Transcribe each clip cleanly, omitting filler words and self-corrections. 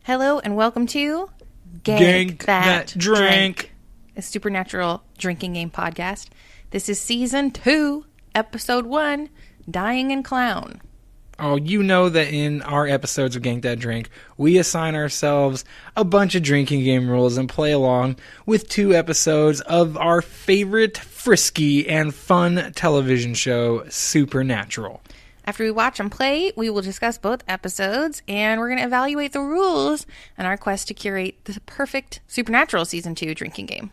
Hello and welcome to Gank That Drank, a supernatural drinking game podcast. This is season 2, episode 1, Dying and Clown. Oh, you know that in our episodes of Gank That Drank, we assign ourselves a bunch of drinking game rules and play along with 2 episodes of our favorite frisky and fun television show, Supernatural. After we watch and play, we will discuss both episodes, and we're going to evaluate the rules in our quest to curate the perfect Supernatural Season 2 drinking game.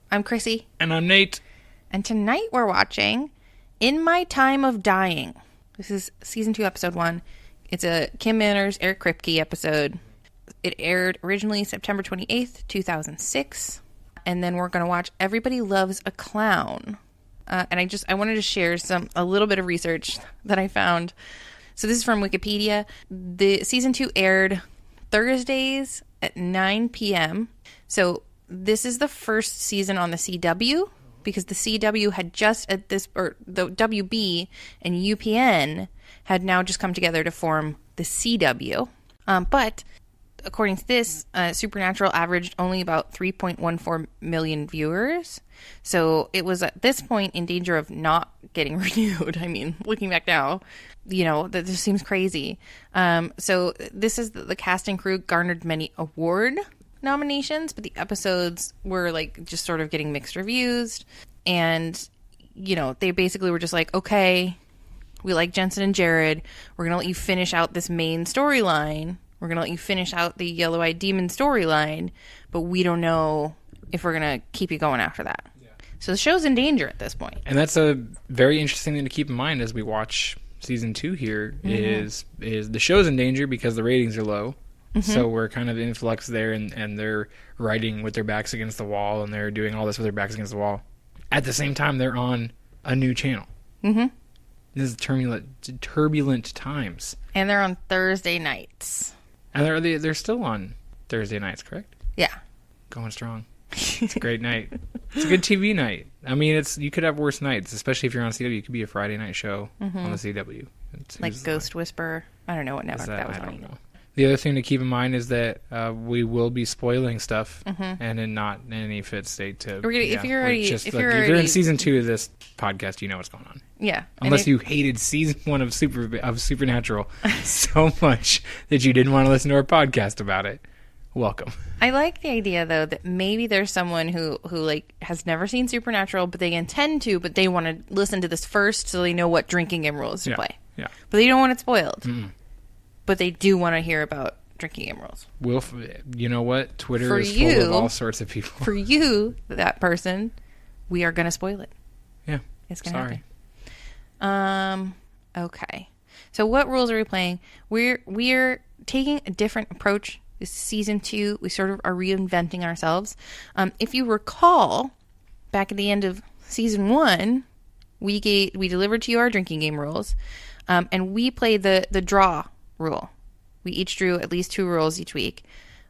I'm Chrissy. And I'm Nate. And tonight we're watching In My Time of Dying. This is Season 2, Episode 1. It's a Kim Manners, Eric Kripke episode. It aired originally September 28th, 2006. And then we're going to watch Everybody Loves a Clown. And I wanted to share a little bit of research that I found. So this is from Wikipedia. The season 2 aired Thursdays at 9 p.m. So this is the first season on the CW, because the CW had just the WB and UPN had now just come together to form the CW. But according to this, Supernatural averaged only about 3.14 million viewers. So it was at this point in danger of not getting renewed. I mean, looking back now, that just seems crazy. So this is the cast and crew garnered many award nominations, but the episodes were just sort of getting mixed reviews. And, they basically were just like, okay, we like Jensen and Jared. We're going to let you finish out this main storyline. We're going to let you finish out the Yellow-Eyed Demon storyline, but we don't know if we're going to keep you going after that. Yeah. So the show's in danger at this point. And that's a very interesting thing to keep in mind as we watch season 2 here, is the show's in danger because the ratings are low. Mm-hmm. So we're kind of in flux there, and they're writing with their backs against the wall, and they're doing all this with their backs against the wall. At the same time, they're on a new channel. Mm-hmm. This is turbulent times. And they're on Thursday nights. And they're still on Thursday nights, correct? Yeah. Going strong. It's a great night. It's a good TV night. I mean, you could have worse nights, especially if you're on CW. It could be a Friday night show on the CW. Like Ghost Whisperer. I don't know what network that was on. I don't know. The other thing to keep in mind is that we will be spoiling stuff, and in not in any fit state to. If you're in season 2 of this podcast, you know what's going on. Yeah, unless you hated season 1 of Supernatural so much that you didn't want to listen to our podcast about it. Welcome. I like the idea though that maybe there's someone who has never seen Supernatural, but they intend to, but they want to listen to this first so they know what drinking game rules to play. Yeah, but they don't want it spoiled. But they do want to hear about drinking game rules. You know what? Twitter is full of all sorts of people. For you, that person, we are going to spoil it. Yeah. It's going to happen. Okay. So what rules are we playing? We're taking a different approach. This is season 2. We sort of are reinventing ourselves. If you recall, back at the end of season 1, we delivered to you our drinking game rules, and we played the draw rule. We each drew at least 2 rules each week.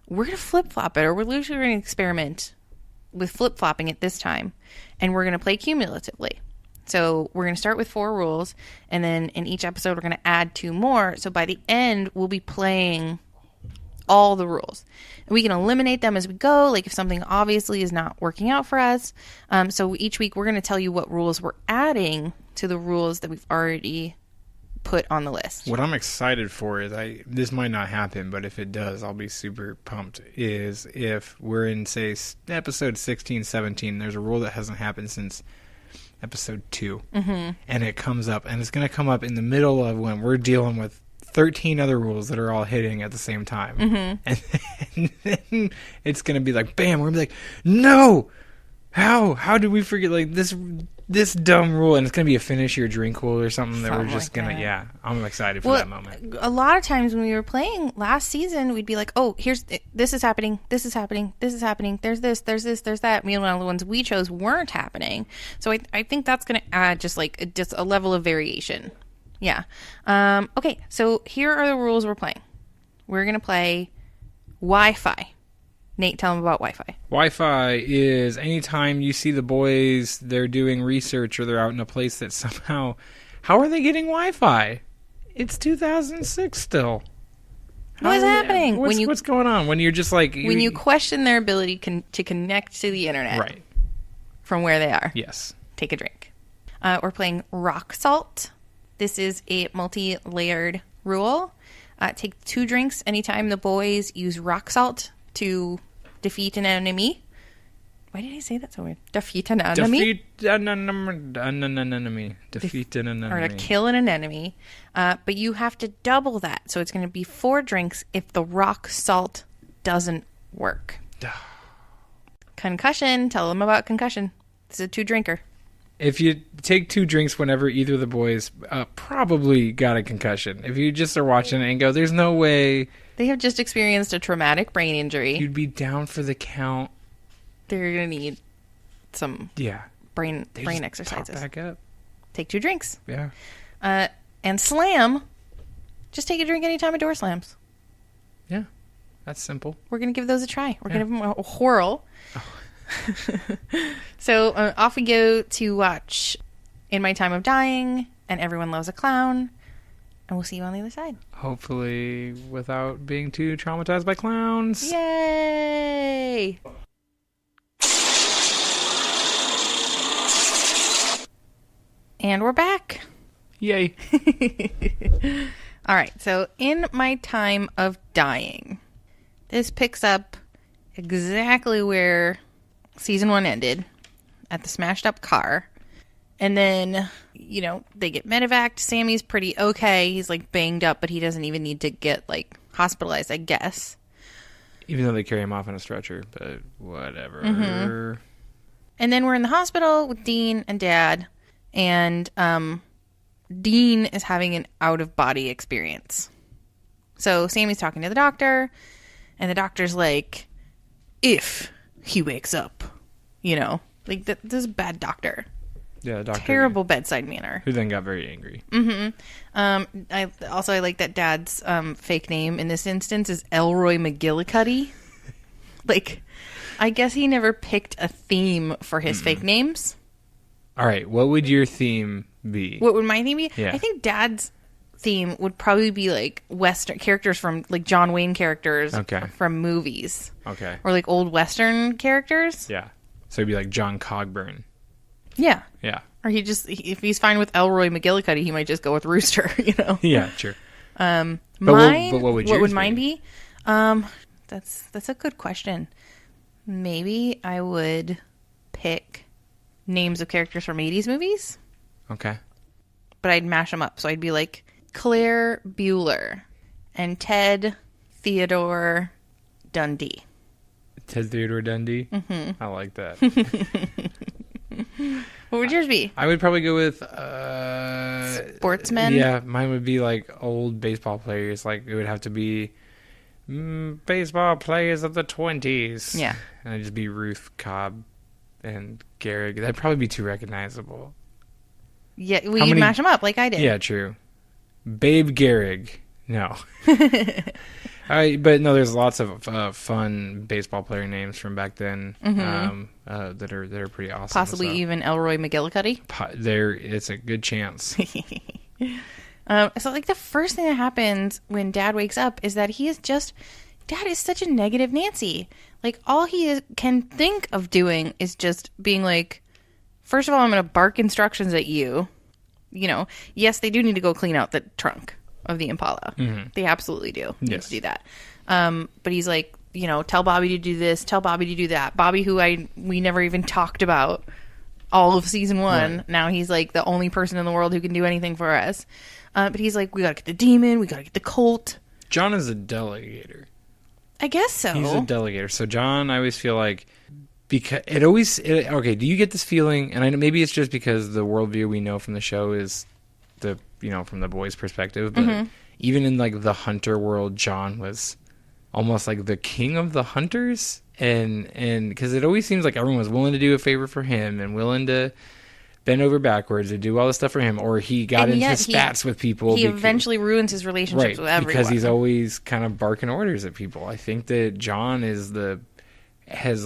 We're going to flip-flop it, or we're literally going to experiment with flip-flopping it this time, and we're going to play cumulatively. So we're going to start with 4 rules, and then in each episode we're going to add 2 more. So by the end, we'll be playing all the rules. And we can eliminate them as we go, like if something obviously is not working out for us. So each week we're going to tell you what rules we're adding to the rules that we've already put on the list. What I'm excited for is, this might not happen, but if it does, I'll be super pumped, is if we're in, say, episode 16, 17, there's a rule that hasn't happened since episode 2, and it comes up, and it's going to come up in the middle of when we're dealing with 13 other rules that are all hitting at the same time. And then it's going to be like, bam, we're going to be like, no! How did we forget, this dumb rule, and it's going to be a finish your drink rule or something that we're just going to, I'm excited for that moment. A lot of times when we were playing last season, we'd be like, oh, this is happening, this is happening, this is happening, there's this, there's that. Meanwhile, the ones we chose weren't happening. So I think that's going to add just a level of variation. Yeah. Okay, so here are the rules we're playing. We're going to play Wi-Fi. Nate, tell them about Wi-Fi. Wi-Fi is anytime you see the boys, they're doing research or they're out in a place that somehow... How are they getting Wi-Fi? It's 2006 still. What is happening? What's going on? When you're just like... When you question their ability to connect to the internet. Right. From where they are. Yes. Take a drink. We're playing Rock Salt. This is a multi-layered rule. Take 2 drinks anytime the boys use rock salt to defeat an enemy. Why did I say that so weird? Defeat an enemy? Defeat an enemy. Defeat an enemy. Or to kill an enemy. But you have to double that. So it's going to be 4 drinks if the rock salt doesn't work. Concussion. Tell them about concussion. This is a 2-drinker. If you take 2 drinks whenever either of the boys probably got a concussion. If you just are watching it and go, there's no way. They have just experienced a traumatic brain injury. You'd be down for the count. They're going to need some brain exercises. Pop back up. Take 2 drinks. Yeah. And slam. Just take a drink anytime a door slams. Yeah. That's simple. We're going to give those a try. We're going to give them a whirl. Oh. So off we go to watch In My Time of Dying and Everyone Loves a Clown. And we'll see you on the other side. Hopefully without being too traumatized by clowns. Yay! And we're back. Yay. All right. So In My Time of Dying. This picks up exactly where season 1 ended, at the smashed up car. And then, they get medevaced. Sammy's pretty okay. He's like banged up, but he doesn't even need to get like hospitalized, I guess. Even though they carry him off on a stretcher, but whatever. Mm-hmm. And then we're in the hospital with Dean and Dad. And Dean is having an out-of-body experience. So Sammy's talking to the doctor, and the doctor's like, if he wakes up, like this is a bad doctor. Yeah, doctor. Terrible bedside manner. Who then got very angry. Mm-hmm. I like that Dad's fake name in this instance is Elroy McGillicuddy. Like, I guess he never picked a theme for his fake names. All right, what would your theme be? What would my theme be? Yeah. I think Dad's theme would probably be like Western characters from like John Wayne characters from movies. Okay. Or like old Western characters. Yeah. So it'd be like John Cogburn. Yeah. Yeah. Or if he's fine with Elroy McGillicuddy, he might just go with Rooster, Yeah, sure. But what would mine be? That's a good question. Maybe I would pick names of characters from 80s movies. Okay. But I'd mash them up. So I'd be like Claire Bueller and Ted Theodore Dundee. Ted Theodore Dundee? Mm-hmm. I like that. What would yours be? I would probably go with... sportsmen? Yeah, mine would be like old baseball players. Like it would have to be baseball players of the 20s. Yeah. And I'd just be Ruth Cobb and Gehrig. That'd probably be too recognizable. Yeah, you'd mash them up like I did. Yeah, true. Babe Gehrig. No. But no, there's lots of fun baseball player names from back then that are pretty awesome. Possibly even Elroy McGillicuddy. It's a good chance. So like the first thing that happens when Dad wakes up is that Dad is such a negative Nancy. Like all he can think of doing is just being like, first of all, I'm going to bark instructions at you. Yes, they do need to go clean out the trunk of the Impala. Mm-hmm. They absolutely do need to do that. But he's like, tell Bobby to do this, tell Bobby to do that. Bobby, who we never even talked about all of season 1. Right. Now he's like the only person in the world who can do anything for us. But he's like, we got to get the demon, we got to get the Colt. John is a delegator. I guess so. He's a delegator. So John, I always feel like, because okay, do you get this feeling, and I know maybe it's just because the worldview we know from the show is from the boys' perspective, but even in like the hunter world, John was almost like the king of the hunters, and because it always seems like everyone was willing to do a favor for him and willing to bend over backwards to do all this stuff for him, or he got into spats with people. He eventually ruins his relationships with everyone because he's always kind of barking orders at people. I think that John has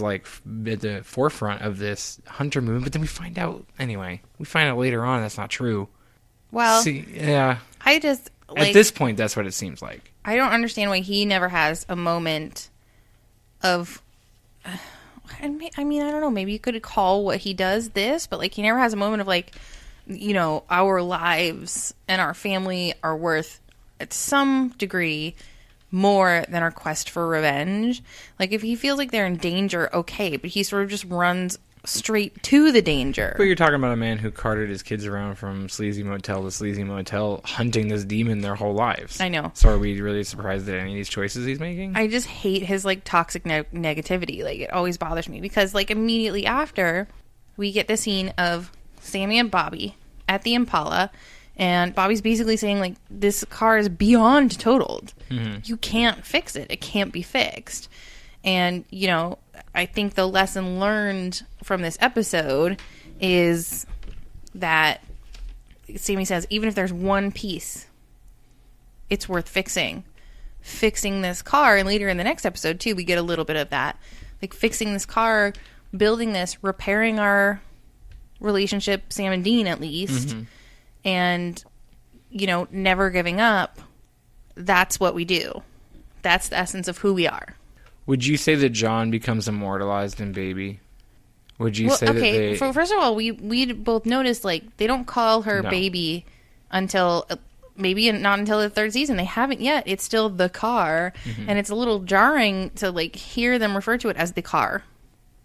like at the forefront of this hunter movement, but then we find out later on that's not true. Well, yeah. At this point, that's what it seems like. I don't understand why he never has a moment of... I mean, I don't know. Maybe you could call what he does this, but, like, he never has a moment of, like, you know, our lives and our family are worth, at some degree, more than our quest for revenge. Like, if he feels like they're in danger, okay, but he sort of just runs straight to the danger. But you're talking about a man who carted his kids around from sleazy motel to sleazy motel, hunting this demon their whole lives. I know. So are we really surprised at any of these choices he's making? I just hate his, like, toxic negativity. Like, it always bothers me because, like, immediately after, we get the scene of Sammy and Bobby at the Impala, and Bobby's basically saying, like, this car is beyond totaled. Mm-hmm. You can't fix it. It can't be fixed. And, you know, I think the lesson learned from this episode is that Sammy says, even if there's one piece, it's worth fixing. Fixing this car, and later in the next episode, too, we get a little bit of that. Like, fixing this car, building this, repairing our relationship, Sam and Dean at least, mm-hmm. and, you know, never giving up. That's what we do. That's the essence of who we are. Would you say that John becomes immortalized in Baby? Would you say that they... First of all, we both noticed, like, they don't call her Baby until... Maybe not until the third season. They haven't yet. It's still the car. Mm-hmm. And it's a little jarring to, like, hear them refer to it as the car.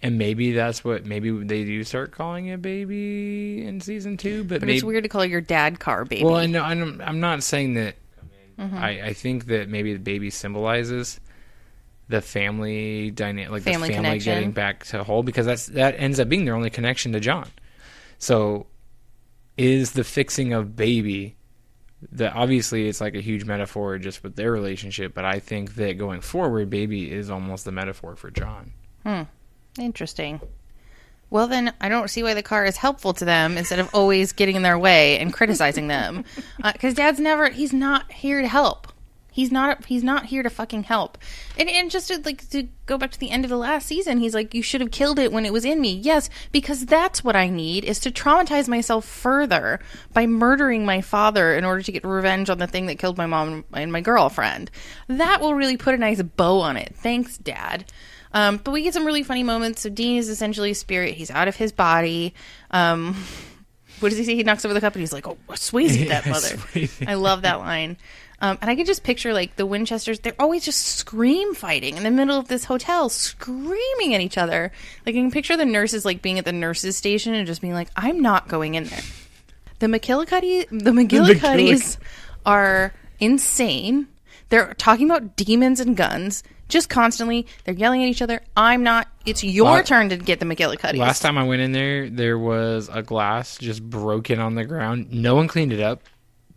And maybe that's what... Maybe they do start calling it Baby in season 2. But maybe, it's weird to call your dad car Baby. Well, I'm not saying that... Mm-hmm. I think that maybe the Baby symbolizes the family dynamic, like family the family connection. getting back to whole, because that ends up being their only connection to John. So is the fixing of Baby... That obviously it's like a huge metaphor just with their relationship, but I think that going forward, Baby is almost the metaphor for John. Interesting. Well, then I don't see why the car is helpful to them instead of always getting in their way and criticizing them. Because Dad's he's not here to help. He's not here to fucking help. And just to go back to the end of the last season, he's like, you should have killed it when it was in me. Yes, because that's what I need, is to traumatize myself further by murdering my father in order to get revenge on the thing that killed my mom and my girlfriend. That will really put a nice bow on it. Thanks, Dad. But we get some really funny moments. So Dean is essentially a spirit. He's out of his body. What does he say? He knocks over the cup and he's like, oh, Swayze that mother. Swayze. I love that line. And I can just picture, like, the Winchesters, they're always just scream fighting in the middle of this hotel, screaming at each other. Like, I can picture the nurses, like, being at the nurses' station and just being like, I'm not going in there. The McGillicuddies are insane. They're talking about demons and guns just constantly. They're yelling at each other. It's your turn to get the McGillicuddies. Last time I went in there was a glass just broken on the ground. No one cleaned it up.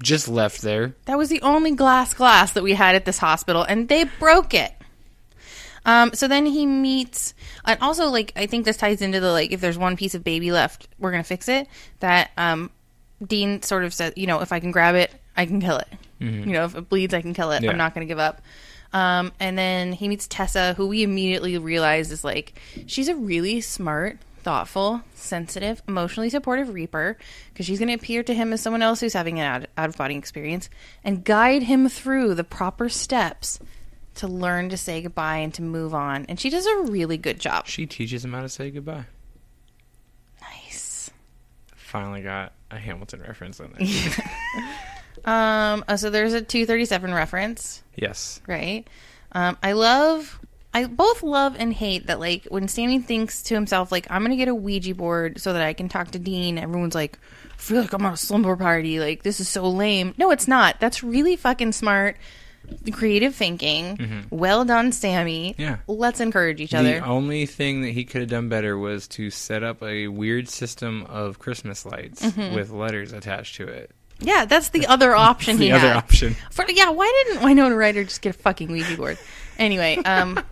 Just left there. That was the only glass that we had at this hospital, and they broke it. So then he meets, and also, like, I think this ties into the, like, if there's one piece of Baby left, we're gonna fix it. That Dean sort of said, you know, if I can grab it, I can kill it. Mm-hmm. You know, if it bleeds, I can kill it. Yeah. I'm not gonna give up. And then he meets Tessa, who we immediately realize is, like, she's a really smart, thoughtful, sensitive, emotionally supportive Reaper, because she's going to appear to him as someone else who's having an out-of-body experience and guide him through the proper steps to learn to say goodbye and to move on. And she does a really good job. She teaches him how to say goodbye. Nice. Finally got a Hamilton reference in there. So there's a 237 reference. Yes. Right. I both love and hate that, like, when Sammy thinks to himself, like, I'm going to get a Ouija board so that I can talk to Dean, everyone's like, I feel like I'm on a slumber party. Like, this is so lame. No, it's not. That's really fucking smart, creative thinking. Mm-hmm. Well done, Sammy. Yeah. Let's encourage each other. The only thing that he could have done better was to set up a weird system of Christmas lights with letters attached to it. Yeah, that's the other option he had. The other option. Why didn't Winona Ryder just get a fucking Ouija board? Anyway, but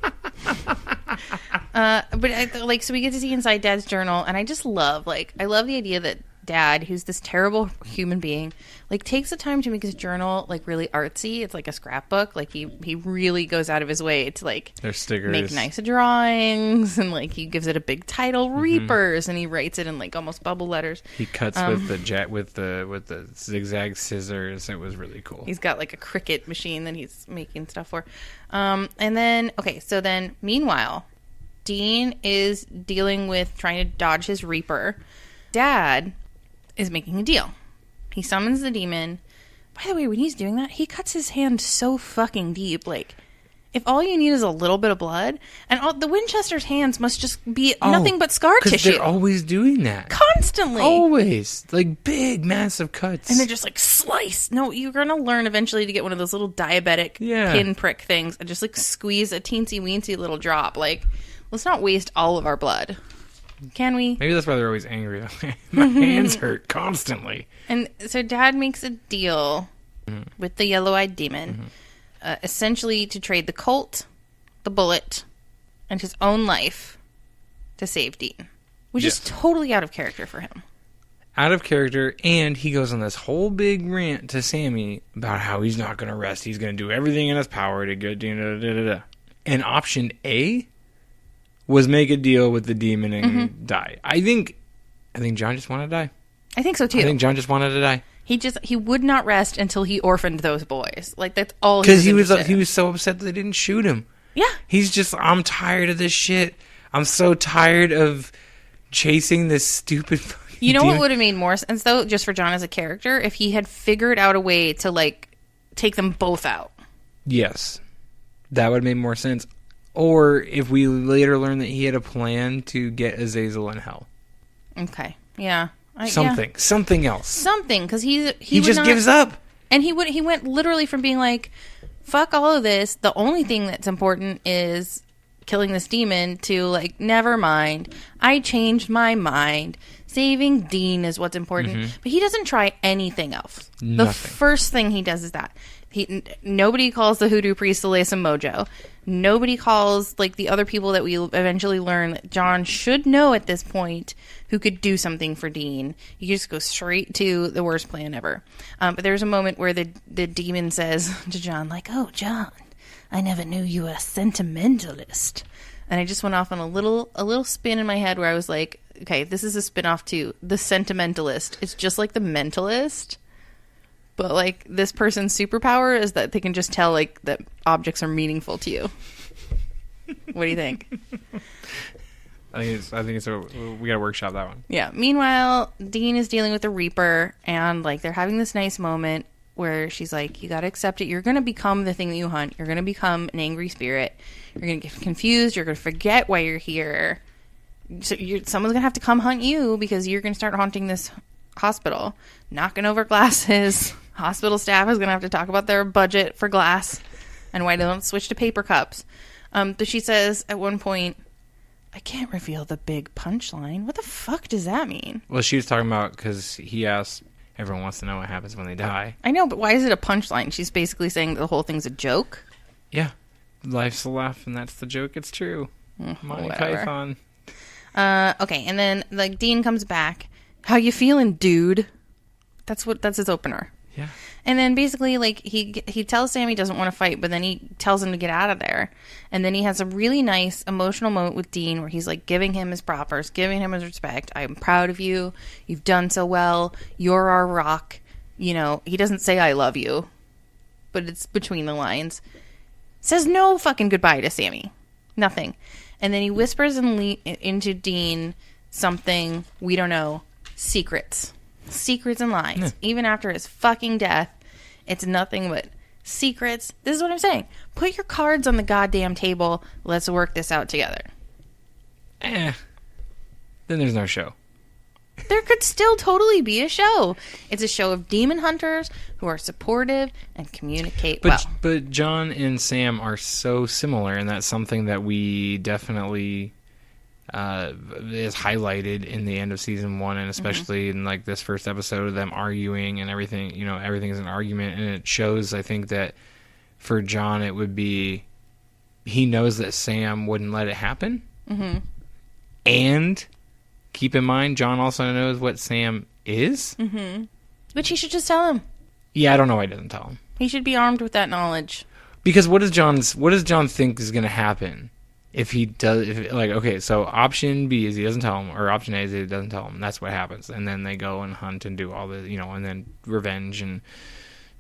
so we get to see inside Dad's journal, and I just love, like, I love the idea that Dad, who's this terrible human being, like takes the time to make his journal like really artsy. It's like a scrapbook. Like he really goes out of his way to like There's stickers. make nice drawings, and like he gives it a big title, Reapers, and he writes it in like almost bubble letters. He cuts with the zigzag scissors. It was really cool. He's got like a Cricut machine that he's making stuff for. And then meanwhile, Dean is dealing with trying to dodge his Reaper. Dad is making a deal. He summons the demon. By the way, when he's doing that, he cuts his hand so fucking deep. Like, if all you need is a little bit of blood, and the Winchester's hands must just be nothing but scar tissue. They're always doing that. Constantly. Always. Like, big, massive cuts. And they're just like, slice. No, you're going to learn eventually to get one of those little diabetic pinprick things and just like squeeze a teensy-weensy little drop. Like, let's not waste all of our blood. Can we? Maybe that's why they're always angry. My hands hurt constantly. And so Dad makes a deal with the yellow-eyed demon, essentially to trade the Colt, the bullet, and his own life to save Dean, which is totally out of character for him. Out of character, and he goes on this whole big rant to Sammy about how he's not going to rest. He's going to do everything in his power to get Dean. And option A was make a deal with the demon and die. I think John just wanted to die. I think so too. I think John just wanted to die. He would not rest until he orphaned those boys. Like, that's all he was interested in. He was so upset that they didn't shoot him. Yeah. He's just, I'm tired of this shit. I'm so tired of chasing this stupid fucking You know demon. what would have made more sense though, just for John as a character, if he had figured out a way to like take them both out. Yes. That would have made more sense. Or if we later learn that he had a plan to get Azazel in hell. Okay. Yeah. Something else. Something, because he just gives up. And he went literally from being like, fuck all of this, the only thing that's important is killing this demon, to like, never mind, I changed my mind, saving Dean is what's important. But he doesn't try anything else. Nothing. The first thing he does is that. Nobody calls the hoodoo priest to lay some mojo. Nobody calls like the other people that we eventually learn that John should know at this point who could do something for Dean. You just go straight to the worst plan ever. But there's a moment where the demon says to John, like, "Oh, John, I never knew you were a sentimentalist." And I just went off on a little spin in my head where I was like, okay, this is a spin-off to The Sentimentalist. It's just like The Mentalist. But, like, this person's superpower is that they can just tell, like, that objects are meaningful to you. What do you think? I think we gotta workshop that one. Yeah. Meanwhile, Dean is dealing with the Reaper, and, like, they're having this nice moment where she's like, you gotta accept it. You're gonna become the thing that you hunt. You're gonna become an angry spirit. You're gonna get confused. You're gonna forget why you're here. So someone's gonna have to come hunt you because you're gonna start haunting this hospital, knocking over glasses. Hospital staff is going to have to talk about their budget for glass and why they don't switch to paper cups. But she says at one point, I can't reveal the big punchline. What the fuck does that mean? Well, she was talking about, because he asked, everyone wants to know what happens when they die. I know, but why is it a punchline? She's basically saying that the whole thing's a joke. Yeah. Life's a laugh, and that's the joke. It's true. Monty Python. Okay, and then like Dean comes back. How you feeling, dude? That's his opener. Yeah. And then basically, like, he tells Sam he doesn't want to fight, but then he tells him to get out of there. And then he has a really nice emotional moment with Dean where he's, like, giving him his propers, giving him his respect. I'm proud of you. You've done so well. You're our rock. You know, he doesn't say I love you, but it's between the lines. Says no fucking goodbye to Sammy. Nothing. And then he whispers into Dean something we don't know. Secrets and lies. Yeah. Even after his fucking death, it's nothing but secrets. This is what I'm saying. Put your cards on the goddamn table. Let's work this out together. Then there's no show. There could still totally be a show. It's a show of demon hunters who are supportive and communicate well. But John and Sam are so similar, and that's something that we definitely is highlighted in the end of season 1, and especially in like this first episode of them arguing and everything. You know, everything is an argument, and it shows, I think, that for John it would be, he knows that Sam wouldn't let it happen, and keep in mind John also knows what Sam is, which he should just tell him. Yeah, I don't know why he doesn't tell him. He should be armed with that knowledge. Because what does John think is going to happen if he does? Okay, so option B is he doesn't tell him, or option A is he doesn't tell him. That's what happens, and then they go and hunt and do all the, and then revenge and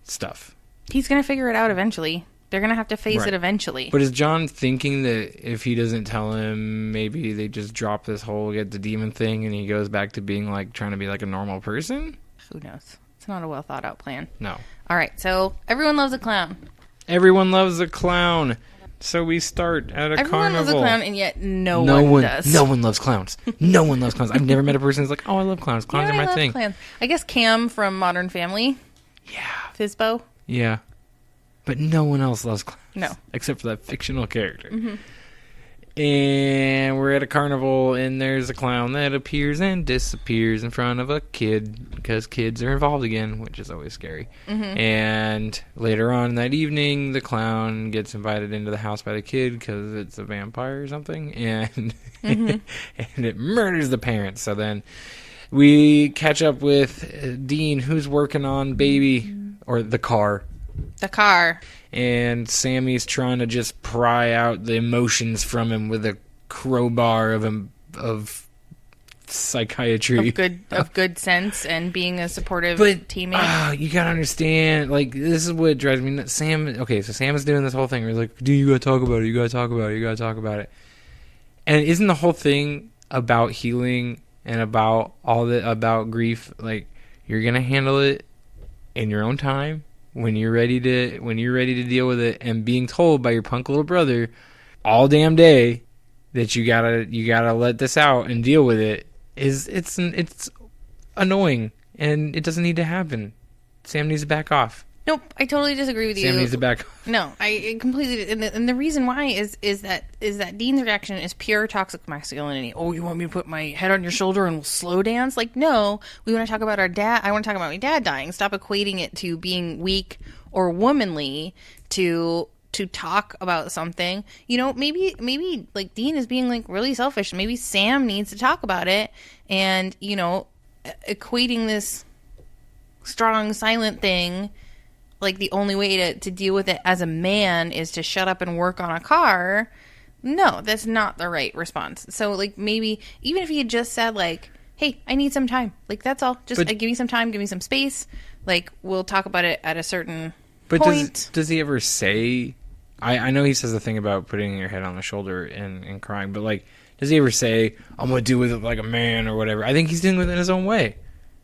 stuff. He's going to figure it out eventually. They're going to have to face it eventually. But is John thinking that if he doesn't tell him, maybe they just drop this whole get the demon thing and he goes back to being like trying to be like a normal person? Who knows? It's not a well thought out plan. No. All right, so everyone loves a clown. Everyone loves a clown. So we start at a carnival. Everyone loves a clown, and yet no one does. No one loves clowns. No one loves clowns. I've never met a person who's like, oh, I love clowns. Clowns are my thing. Clowns. I guess Cam from Modern Family. Yeah. Fizbo. Yeah. But no one else loves clowns. No. Except for that fictional character. Mm-hmm. And we're at a carnival, and there's a clown that appears and disappears in front of a kid, because kids are involved again, which is always scary. Mm-hmm. And later on that evening, the clown gets invited into the house by the kid because it's a vampire or something, and and it murders the parents. So then we catch up with Dean, who's working on Baby, or the car. The car. And Sammy's trying to just pry out the emotions from him with a crowbar of psychiatry. Of good sense and being a supportive teammate. You gotta understand, like, this is what drives me nuts. Sam is doing this whole thing where he's like, dude, you gotta talk about it, you gotta talk about it, you gotta talk about it. And isn't the whole thing about healing and about about grief, like, you're gonna handle it in your own time? When you're ready to deal with it, and being told by your punk little brother all damn day that you gotta let this out and deal with it, it's annoying, and it doesn't need to happen. Sam needs to back off. Nope, I totally disagree with you. Sam needs to back off. No, I completely. And the reason why is that Dean's reaction is pure toxic masculinity. Oh, you want me to put my head on your shoulder and we'll slow dance? Like, no, we want to talk about our dad. I want to talk about my dad dying. Stop equating it to being weak or womanly to talk about something. Maybe like Dean is being like really selfish. Maybe Sam needs to talk about it, and equating this strong silent thing. Like, the only way to deal with it as a man is to shut up and work on a car. No, that's not the right response. So, like, maybe even if he had just said, like, hey, I need some time. Like, that's all. Just give me some time, give me some space. Like, we'll talk about it at a certain point. Does he ever say... I know he says the thing about putting your head on the shoulder and crying, but, like, does he ever say, I'm going to deal with it like a man or whatever? I think he's dealing with it in his own way.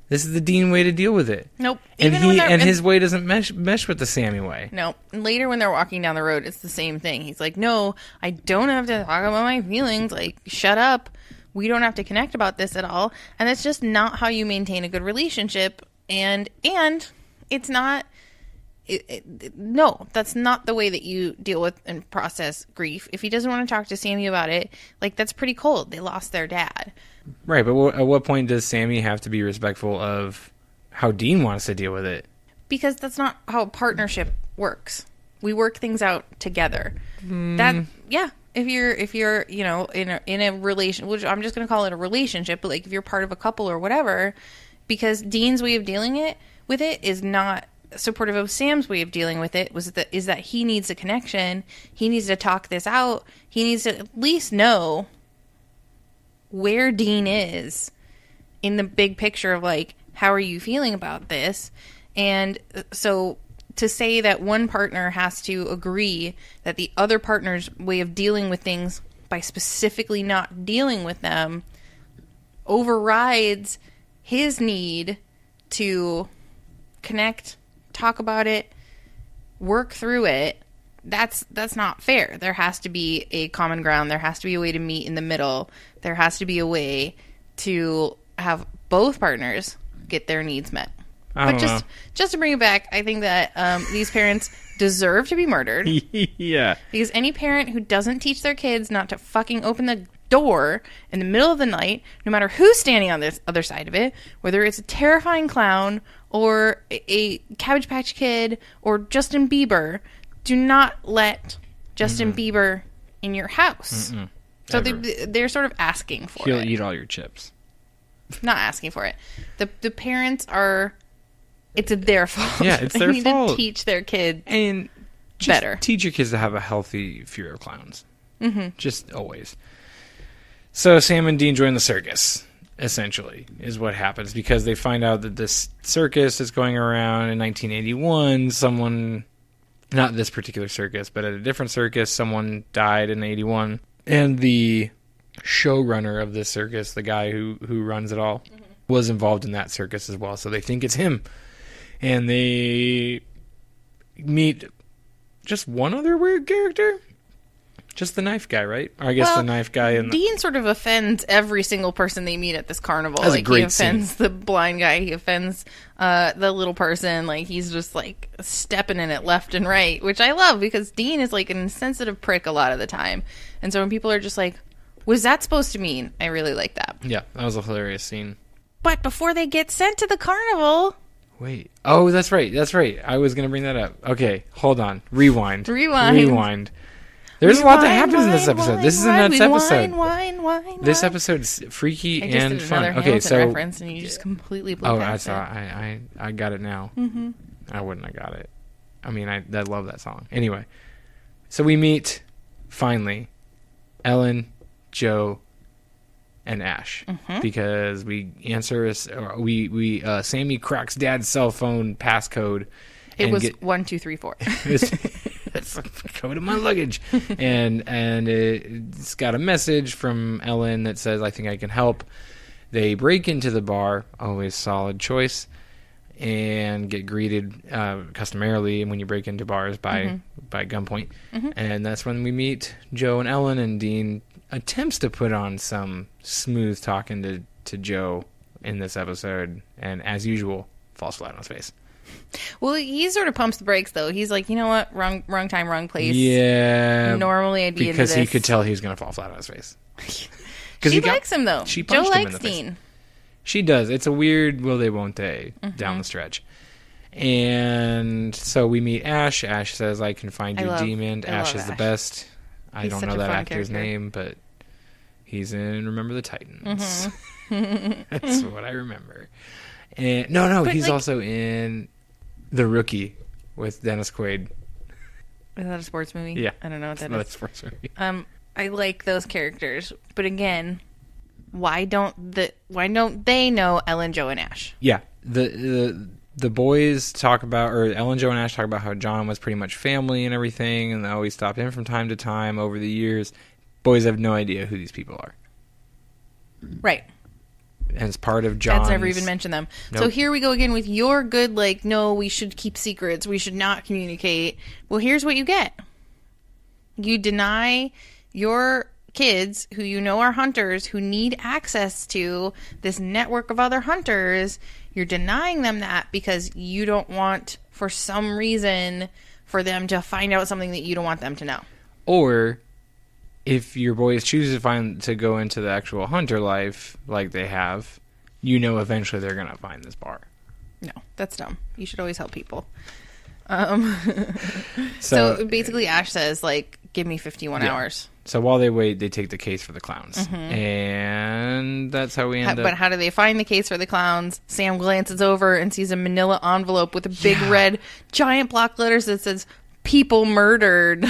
This is the Dean way to deal with it. Nope. And his way doesn't mesh with the Sammy way. No. And later when they're walking down the road, it's the same thing. He's like, no, I don't have to talk about my feelings. Like, shut up. We don't have to connect about this at all. And that's just not how you maintain a good relationship. And it's not... no, that's not the way that you deal with and process grief. If he doesn't want to talk to Sammy about it, like, that's pretty cold. They lost their dad. Right, but at what point does Sammy have to be respectful of how Dean wants to deal with it? Because that's not how a partnership works. We work things out together. If you're in a relation, which I'm just going to call it a relationship, but like if you're part of a couple or whatever, because Dean's way of dealing with it is not supportive of Sam's way of dealing with it. Is that he needs a connection. He needs to talk this out. He needs to at least know where Dean is in the big picture of, like, how are you feeling about this? And so to say that one partner has to agree that the other partner's way of dealing with things by specifically not dealing with them overrides his need to connect, talk about it, work through it, that's not fair. There has to be a common ground. There has to be a way to meet in the middle. There has to be a way to have both partners get their needs met. But just to bring it back, I think that these parents deserve to be murdered. Yeah. Because any parent who doesn't teach their kids not to fucking open the door in the middle of the night, no matter who's standing on this other side of it, whether it's a terrifying clown or a Cabbage Patch Kid or Justin Bieber, do not let Justin Bieber in your house. So they're sort of asking for it. He'll eat all your chips. Not asking for it. The parents are It's their fault. Yeah, it's they their need fault. to teach their kids And just better. teach your kids to have a healthy fear of clowns. Mm-hmm. Just always. So Sam and Dean join the circus, essentially, is what happens. Because they find out that this circus is going around in 1981. Someone, not this particular circus, but at a different circus, someone died in 81. And the showrunner of this circus, the guy who runs it all, was involved in that circus as well. So they think it's him. And they meet just one other weird character? Just the knife guy, right? Or I guess the knife guy and Dean sort of offends every single person they meet at this carnival. That's a great he offends the blind guy, he offends the little person. Like he's just like stepping in it left and right, which I love because Dean is like an insensitive prick a lot of the time. And so when people are just like, "Was that supposed to mean?" I really like that. Yeah, that was a hilarious scene. But before they get sent to the carnival, wait. Oh, that's right. That's right. I was going to bring that up. Okay, hold on. Rewind. There's a lot that happens in this episode. This is a nuts episode. This episode's freaky and fun. Okay, so reference and you just completely blew I past saw. it. I got it now. Mm-hmm. I wouldn't have got it. I mean, I love that song. Anyway, so we meet finally Ellen, Joe, and Ash because we answer Sammy cracks Dad's cell phone passcode. It was 1 2 3 4. That's the code of my luggage, and it's got a message from Ellen that says, "I think I can help." They break into the bar, always solid choice, and get greeted customarily when you break into bars by gunpoint, and that's when we meet Joe and Ellen, and Dean attempts to put on some smooth talking to Joe in this episode, and as usual, falls flat on his face. Well, he sort of pumps the brakes, though. He's like, you know what? Wrong time, wrong place. Yeah. Normally, I'd be into this. Because he could tell he was going to fall flat on his face. She likes him, though. Joe likes Dean. She does. It's a weird will they, won't they down the stretch. And so we meet Ash. Ash says, "I can find your demon." Ash is the best. I don't know that actor's name, but he's in Remember the Titans. That's what I remember. And no, but he's also in The Rookie with Dennis Quaid. Is that a sports movie? Yeah. I don't know what that is. It's a sports movie. I like those characters, but again, why don't they know Ellen, Joe, and Ash? Yeah. The boys talk about, or Ellen, Joe, and Ash talk about how John was pretty much family and everything, and they always stopped in from time to time over the years. Boys have no idea who these people are. Right. And it's part of John's... Dad's never even mentioned them. Nope. So here we go again with your good, like, no, we should keep secrets. We should not communicate. Well, here's what you get. You deny your kids, who you know are hunters, who need access to this network of other hunters. You're denying them that because you don't want, for some reason, for them to find out something that you don't want them to know. Or... if your boys choose to go into the actual hunter life like they have, you know eventually they're going to find this bar. No, that's dumb. You should always help people. So basically Ash says, like, give me 51 hours. So while they wait, they take the case for the clowns. And that's how we end up. But how do they find the case for the clowns? Sam glances over and sees a manila envelope with a big red giant block letters that says, "People murdered."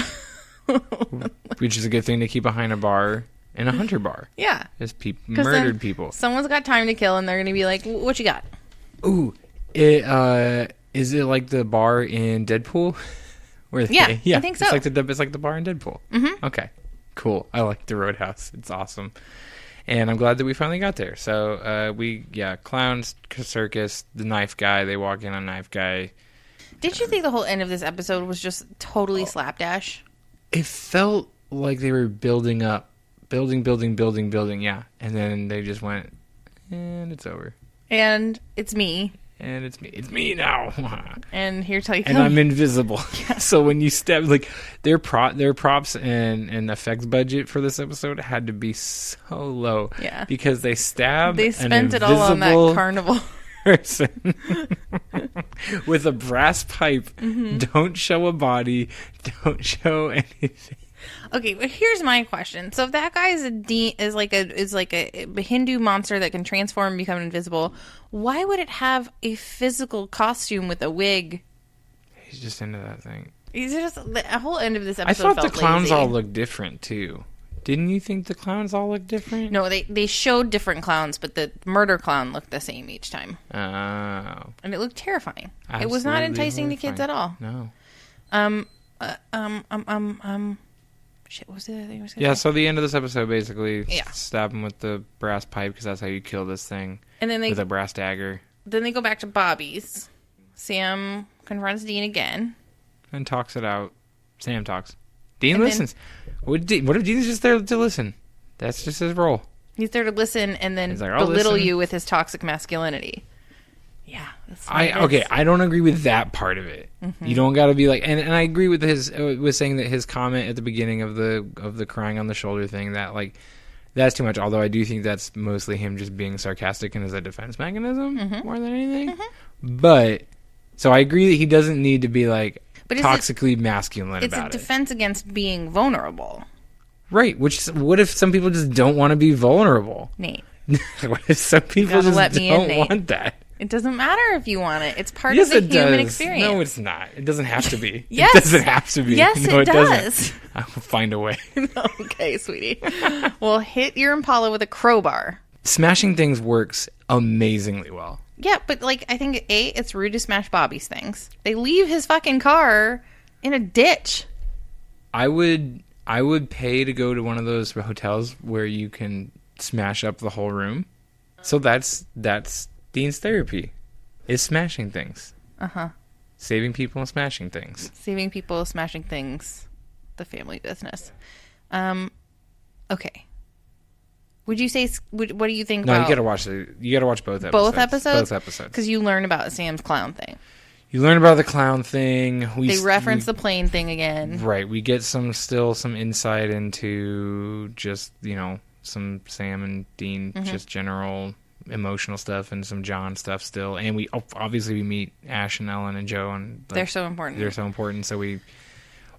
Which is a good thing to keep behind a bar in a hunter bar. Yeah. Is murdered people. Someone's got time to kill and they're going to be like, "What you got?" Ooh. Is it like the bar in Deadpool? I think so. It's like the bar in Deadpool. Mm-hmm. Okay. Cool. I like the Roadhouse. It's awesome. And I'm glad that we finally got there. So, clowns, circus, the knife guy. They walk in on knife guy. Did you think the whole end of this episode was just totally slapdash? It felt like they were building up. Building, yeah. And then they just went, and it's over. And it's me. And it's me. It's me now. And here's how you come. And I'm invisible. Yeah. So when you stab, like, their props and effects budget for this episode had to be so low. Yeah. Because they stabbed They spent it all on that carnival. Person with a brass pipe. Mm-hmm. Don't show a body. Don't show anything. Okay, but here's my question. So if that guy is like a Hindu monster that can transform and become invisible, why would it have a physical costume with a wig? He's just into that thing. He's just the whole end of this episode. I thought felt the clowns lazy. all looked different too. Didn't you think the clowns all looked different? No, they showed different clowns, but the murder clown looked the same each time. Oh. And it looked terrifying. Absolutely It was not enticing to kids at all. No. Shit, what was the other thing I was gonna Yeah, say? so the end of this episode basically Yeah. stab him with the brass pipe because that's how you kill this thing. And then with a brass dagger. Then they go back to Bobby's. Sam confronts Dean again. And talks it out. Sam talks. Dean And listens. What if Dean's just there to listen? That's just his role. He's there to listen and then He's like, "I'll belittle listen." you with his toxic masculinity. Yeah. That's I don't agree with that part of it. Mm-hmm. You don't got to be like, and I agree with saying that his comment at the beginning of the crying on the shoulder thing, that like that's too much. Although I do think that's mostly him just being sarcastic and as a defense mechanism more than anything. But so I agree that he doesn't need to be like toxically masculine it's about a defense against being vulnerable. Right. What if some people just don't want to be vulnerable? Nate. What if some people just let me in, don't Nate. want that? It doesn't matter if you want it. It's part Yes, of the it human does. experience. No, it's not. It doesn't have to be. Yes. It doesn't have to be. Yes, No, it doesn't. does. I will find a way. Okay, sweetie. Well, hit your Impala with a crowbar. Smashing things works amazingly well. Yeah, but like I think it's rude to smash Bobby's things. They leave his fucking car in a ditch. I would pay to go to one of those hotels where you can smash up the whole room. So that's Dean's therapy. Is smashing things. Saving people and smashing things. Saving people, smashing things. The family business. Okay. Would you say? What do you think? No, about you gotta watch both episodes. both episodes? Both episodes. Because you learn about Sam's clown thing. You learn about the clown thing. They reference the plane thing again. Right. We get some insight into just, some Sam and Dean, just general emotional stuff and some John stuff still. And we meet Ash and Ellen and Joe. And They're so important. They're so important. So we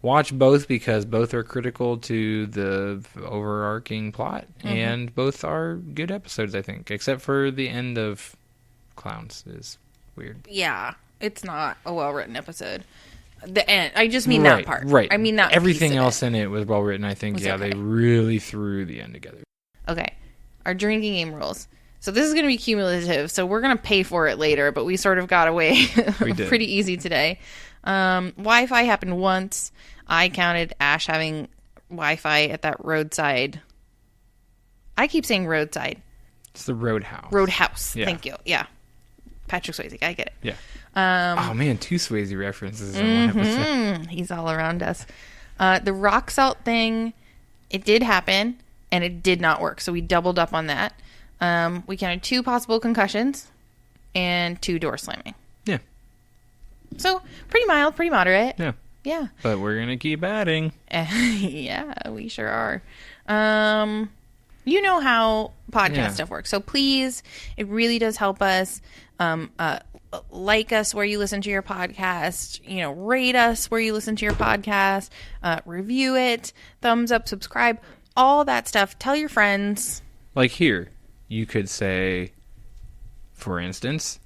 watch both because both are critical to the overarching plot. And both are good episodes, I think. Except for the end of Clowns is weird. Yeah. It's not a well-written episode. The end. I just mean that part. Right. I mean that everything piece of else in it was well written. I think. Yeah, okay. They really threw the end together. Okay. Our drinking game rules. So this is going to be cumulative. So we're going to pay for it later, but we sort of got away pretty easy today. Wi-Fi happened once. I counted Ash having Wi-Fi at that roadside. I keep saying roadside. It's the Roadhouse. Roadhouse. Yeah. Thank you. Yeah. Patrick Swayze. I get it. Yeah. Oh man, 2 Swayze references in one episode. He's all around us. The rock salt thing, it did happen, and it did not work. So we doubled up on that. We counted 2 possible concussions and 2 door slamming. Yeah. So pretty mild, pretty moderate. Yeah. Yeah. But we're gonna keep adding. Yeah, we sure are. You know how podcast stuff works. So please, it really does help us. Like us where you listen to your podcast, rate us where you listen to your podcast, review it, thumbs up, subscribe, all that stuff. Tell your friends. Like here, you could say, for instance,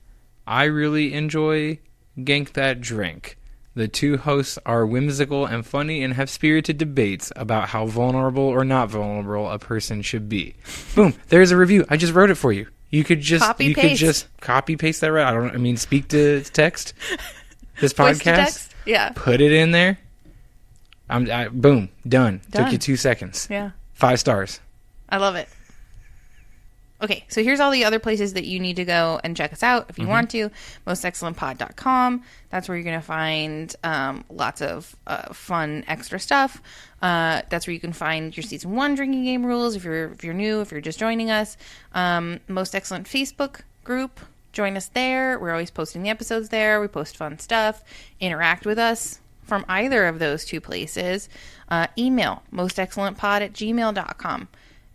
I really enjoy Gank That Drank. The 2 hosts are whimsical and funny and have spirited debates about how vulnerable or not vulnerable a person should be. Boom, there's a review. I just wrote it for you. You could just copy paste that right. Speak to text. This Voice to podcast. text? Yeah. Put it in there. Boom, done. Took you Done. 2 seconds. Yeah. 5 stars. I love it. Okay, so here's all the other places that you need to go and check us out if you want to. MostExcellentPod.com. That's where you're going to find lots of fun extra stuff. That's where you can find your season 1 drinking game rules if you're new, if you're just joining us. Most Excellent Facebook group. Join us there. We're always posting the episodes there. We post fun stuff. Interact with us from either of those 2 places. Email mostexcellentpod@gmail.com.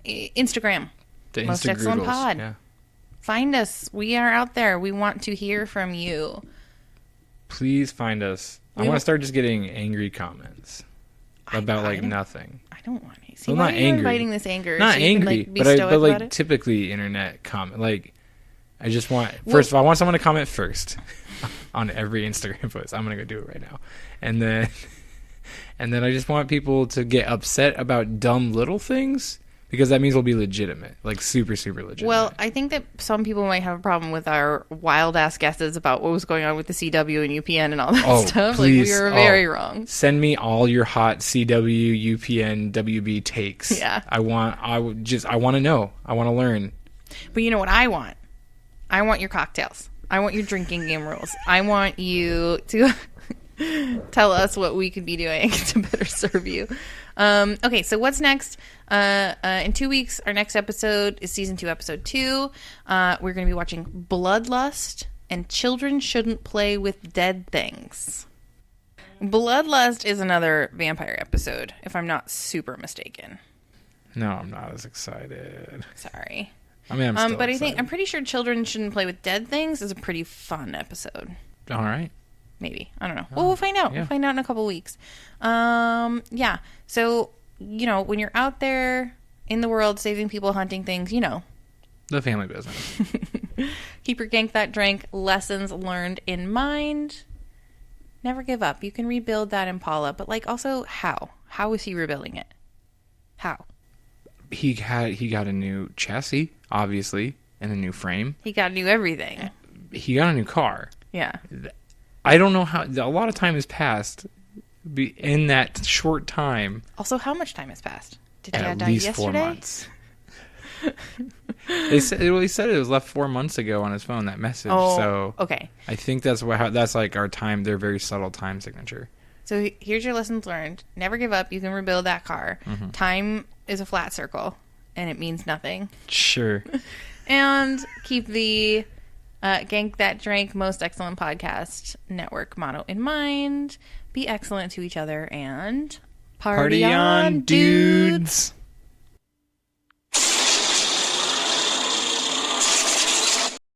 Instagram. The Most Excellent Pod. Yeah. Find us. We are out there. We want to hear from you. Please find us. I want to start just getting angry comments. about like nothing. I don't want to. See, Well, why not are you angry. inviting this anger? Not so you angry, can, like, be but stoic about like it? typically internet comment. Like, I just want first of all, I want someone to comment first on every Instagram post. I'm gonna go do it right now, and then I just want people to get upset about dumb little things because that means we'll be legitimate, like super legitimate. Well, I think that some people might have a problem with our wild ass guesses about what was going on with the CW and UPN and all that stuff. Please. Like, we were very wrong. Send me all your hot CW, UPN, WB takes. Yeah. I want to know. I want to learn. But you know what I want? I want your cocktails. I want your drinking game rules. I want you to tell us what we could be doing to better serve you. Okay, so what's next? In 2 weeks, our next episode is season 2, episode 2. We're going to be watching Bloodlust and Children Shouldn't Play with Dead Things. Bloodlust is another vampire episode, if I'm not super mistaken. No, I'm not as excited. Sorry. I mean, I'm still but excited. I'm pretty sure Children Shouldn't Play with Dead Things is a pretty fun episode. All right. Maybe. I don't know. Well, we'll find out. Yeah. We'll find out in a couple weeks. Yeah. So, when you're out there in the world saving people, hunting things, The family business. keep your Gank That Drank lessons learned in mind. Never give up. You can rebuild that Impala, but also how? How is he rebuilding it? How? He got a new chassis, obviously, and a new frame. He got to do everything. He got a new car. Yeah. I don't know how. A lot of time has passed in that short time. Also, how much time has passed? Did Dad At die least yesterday? 4 months. He said it was left 4 months ago on his phone. That message. Oh, so okay. I think that's like our time. Their very subtle time signature. So here's your lessons learned. Never give up. You can rebuild that car. Mm-hmm. Time is a flat circle, and it means nothing. Sure. And keep the Gank That Drank Most Excellent Podcast Network motto in mind. Be excellent to each other and Party on, dudes.